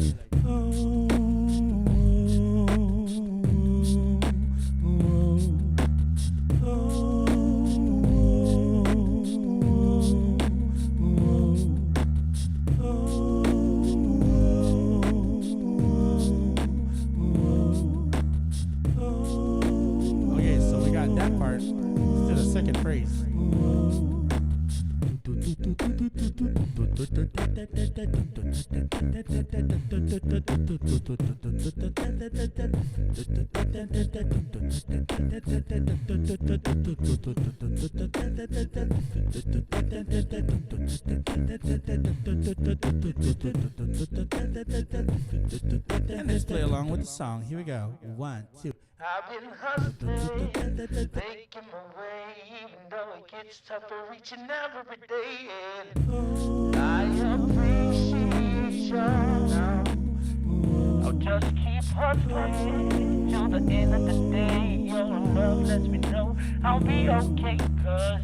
okay, so we got that part. Let's do the second phrase. And let's play along with the song. Here we go. 1, 2. I've been hustling, making my way, even though it gets tougher each and every day. And I appreciate you now. I'll just keep hustling till the end of the day. Your love lets me know I'll be okay, cause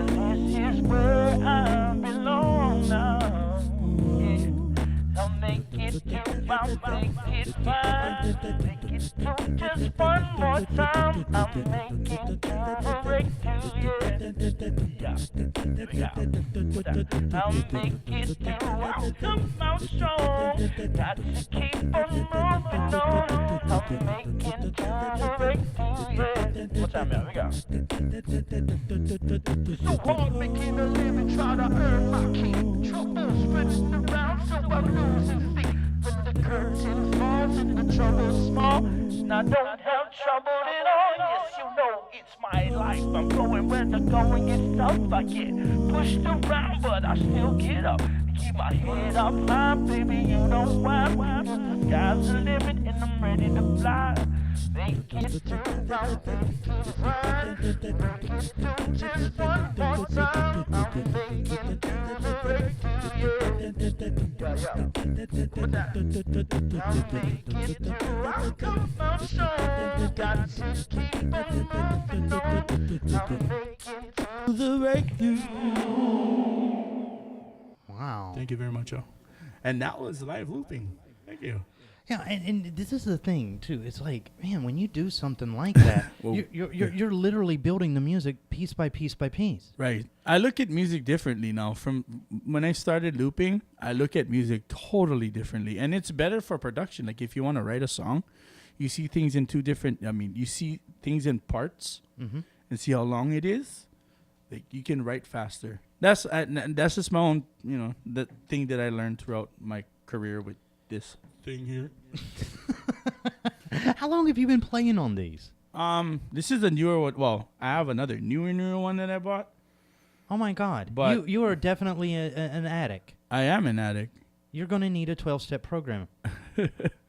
this is where I belong now. Yeah. I'll make it through, I'll make it fine. Make it through just one more time. I'm making through breakthrough, yeah. I'll make it through, I'll come out strong. Got to keep on moving on. I'm making through breakthrough, yeah. What time, y'all? We go. So hard making a living, try to earn my keep. Trouble spinning around, so I'm losing feet. When the curtain falls and the trouble's small, and I don't have trouble at all. Yes, you know it's my life. I'm going where the going gets tough. I get pushed around, but I still get up. Keep my head up high, baby, you know why. The sky's the limit and I'm ready to fly. Make it through, I'll make it right. Make it through just one more time. I'm making it through the breakthrough, yeah. I'll make it through, I'll come out strong. Got to keep on moving on. I'm making through the breakthrough. Wow. Thank you very much, Joe. And that was live looping. Thank you. Yeah, and this is the thing too. It's like, man, when you do something like that, Well, you're literally building the music piece by piece by piece. Right. I look at music differently now. From when I started looping, I look at music totally differently. And it's better for production. Like if you want to write a song, you see things in you see things in parts and see how long it is. Like you can write faster. That's just my own, the thing that I learned throughout my career with this thing here. How long have you been playing on these? This is a newer one. Well, I have another newer one that I bought. Oh my God! But you are definitely an addict. I am an addict. You're gonna need a 12-step program,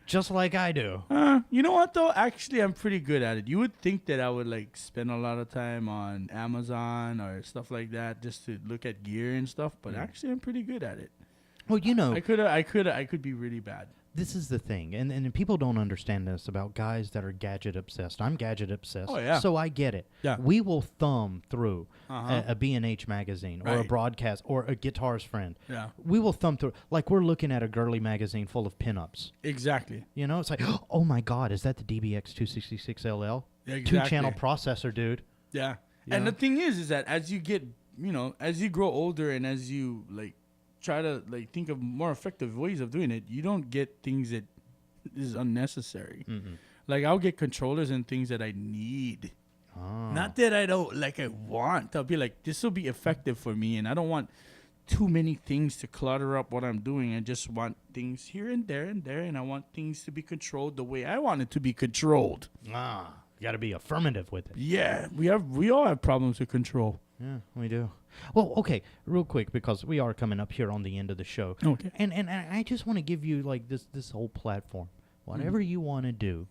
just like I do. You know what though? Actually, I'm pretty good at it. You would think that I would like spend a lot of time on Amazon or stuff like that just to look at gear and stuff, but actually, I'm pretty good at it. Well, I could be really bad. This is the thing, and people don't understand this about guys that are gadget obsessed. I'm gadget obsessed, Oh, yeah. so I get it. Yeah. We will thumb through Uh-huh. a B&H magazine or a Right. broadcast or a Guitar's Friend. Yeah. We will thumb through, like we're looking at a girly magazine full of pinups. Exactly. You know, it's like, oh my God, is that the DBX 266LL? Yeah, exactly. 2-channel processor, dude. Yeah. You And know? the thing is that as you get, as you grow older and as you like try to like think of more effective ways of doing it, you don't get things that is unnecessary. Like I'll get controllers and things that I need. Not that I don't I want. I'll be like, this will be effective for me, and I don't want too many things to clutter up what I'm doing. I just want things here and there, and I want things to be controlled the way I want it to be controlled. You got to be affirmative with it. Yeah, we all have problems with control. Yeah, we do. Well, okay, real quick, because we are coming up here on the end of the show. Okay. And I just want to give you like this whole platform. Whatever you want to do.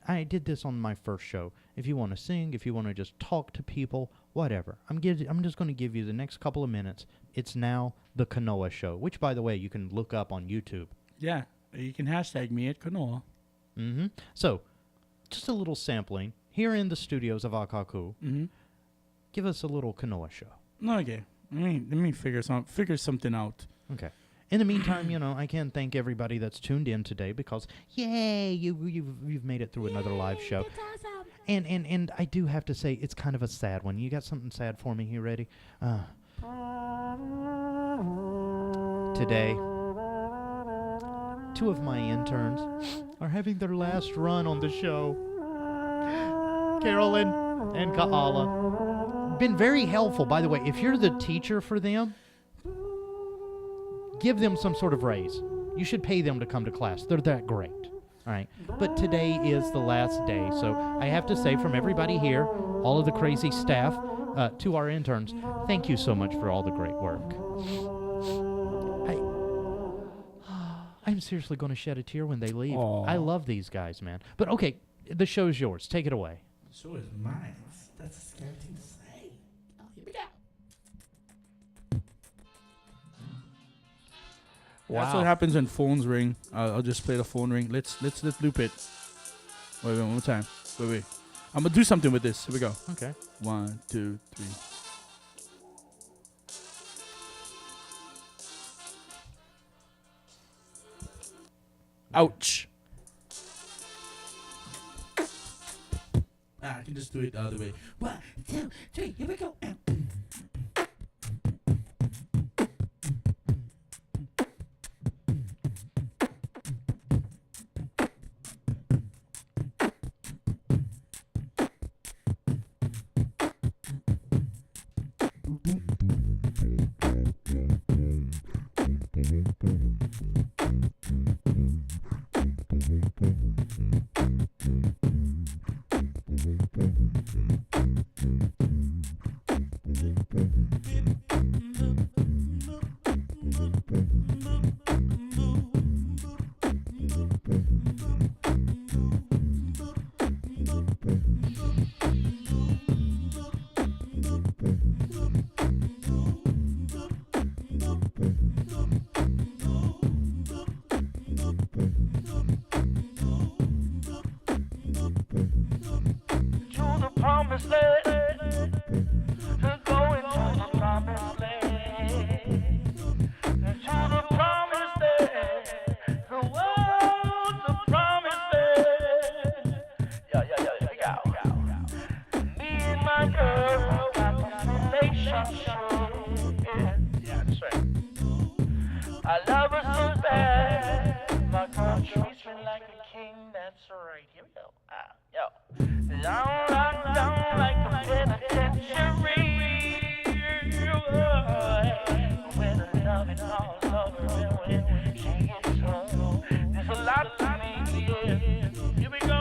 I did this on my first show. If you want to sing, if you want to just talk to people, whatever. I'm just going to give you the next couple of minutes. It's now the Kanoa Show, which, by the way, you can look up on YouTube. Yeah, you can hashtag me at Kanoa. So, just a little sampling here in the studios of Akaku. Give us a little Kanoa Show. Okay, let me figure something out. Okay. In the meantime, I can't thank everybody that's tuned in today because, yay, you've made it through another live show. That's awesome. And I do have to say, it's kind of a sad one. You got something sad for me? You ready? Today, 2 of my interns are having their last run on the show. Carolyn and Kaala. Been very helpful, by the way. If you're the teacher for them, give them some sort of raise. You should pay them to come to class. They're that great. All right. But today is the last day. So I have to say, from everybody here, all of the crazy staff, to our interns, thank you so much for all the great work. I'm seriously going to shed a tear when they leave. Aww. I love these guys, man. But okay, the show's yours. Take it away. The show is mine. That's a scary thing to say. Oh, here we go. That's what happens when phones ring. I'll just play the phone ring. Let's loop it. Wait, one more time. Wait. I'm gonna do something with this. Here we go. Okay. 1, 2, 3. Ouch. I can just do it the other way. 1, 2, 3. Here we go. Thank you. Yeah, that's right. I love her so bad. My country's treats me like a king. That's right. Here we go. Yo. Down like a penitentiary. When the love is all over and when she gets home, there's a lot to me. Yeah. Here we go.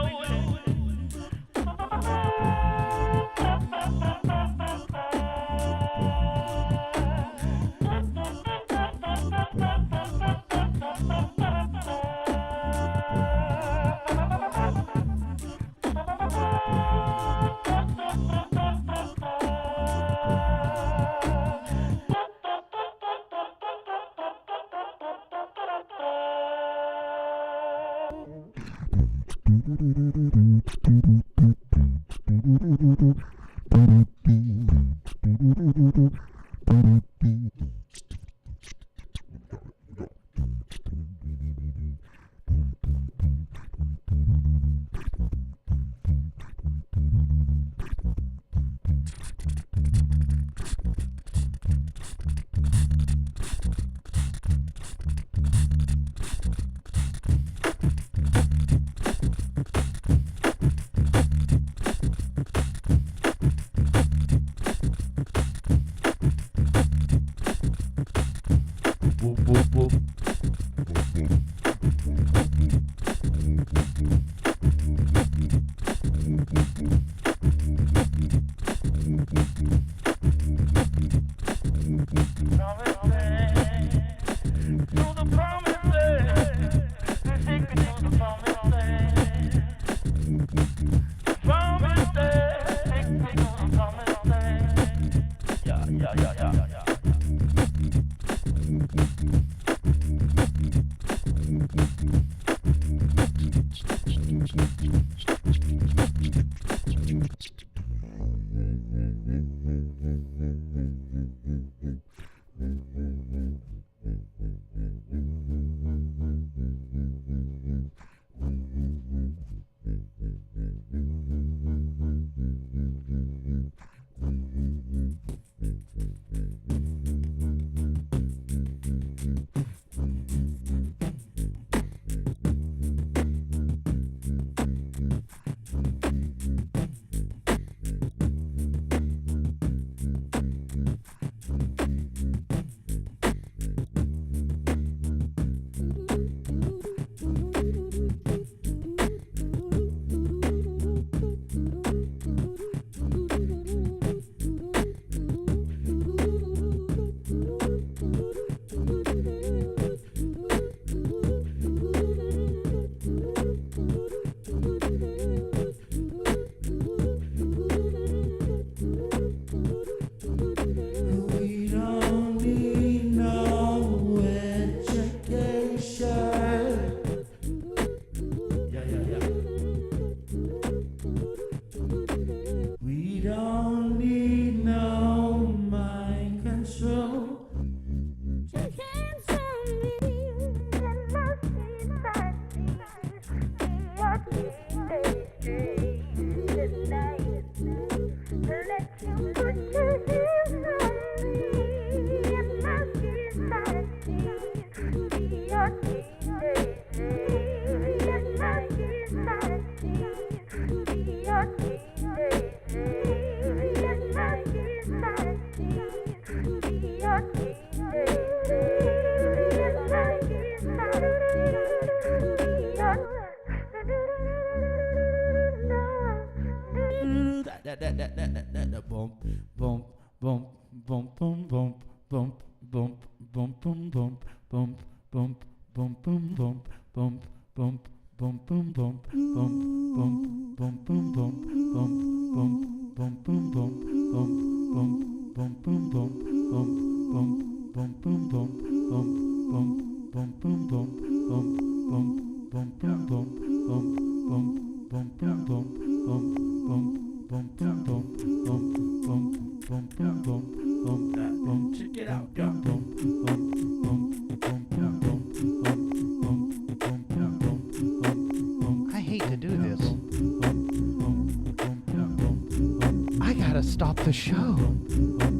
I gotta stop the show.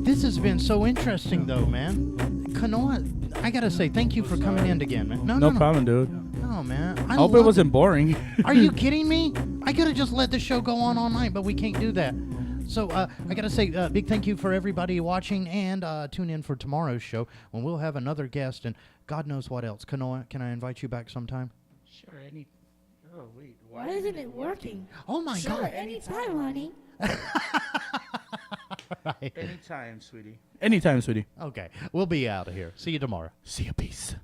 This has been so interesting, though, man. Kanoa, I gotta say, thank you for coming in again, man. No problem, dude. No, man. I hope it wasn't boring. Are you kidding me? I could have just let the show go on all night, but we can't do that. So I gotta say, big thank you for everybody watching, and tune in for tomorrow's show when we'll have another guest and God knows what else. Kanoa, can I invite you back sometime? Sure, Oh, wait. Why isn't it working? Oh, my Sure, God. anytime, honey. Right. Anytime, sweetie. Anytime, sweetie. Okay, we'll be out of here. See you tomorrow. See you, peace.